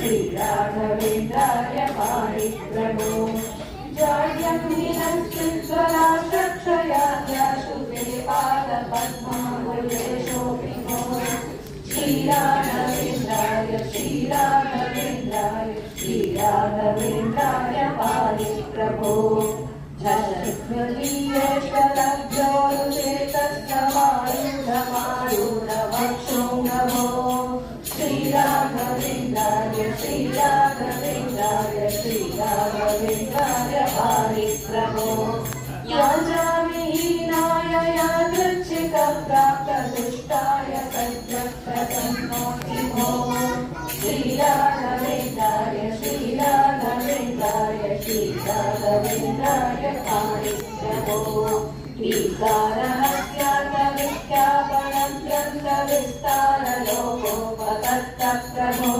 श्रीराघवेन्द्राय पाहि प्रभो जाड्यं विनश्चित्स्वराष्ट्रक्षयाश्रु ते पादपद्माङ्गुलेशोऽपि भो श्रीराघवेन्द्राय श्रीराघवेन्द्राय श्रीराघवेन्द्राय पाहि प्रभो झलध्वलीयेश्वरभ्योरुचेतस्तमारूढमारूढवक्षो नमो श्रीराघवेन्द्राय श्रीराघवेन्द्राय श्रीराघवेन्द्राय पाहि प्रभो याजाविहीनाय यादृच्छिकप्राप्तदुष्टाय सद्यप्रसन्नोऽसि भो श्रीराघवेन्द्राय श्रीराघवेन्द्राय श्रीराघवेन्द्राय पाहि प्रभो टीकारहस्यार्थविज्ञापनं ग्रन्थविस्तारलोकोपकर्तः प्रभो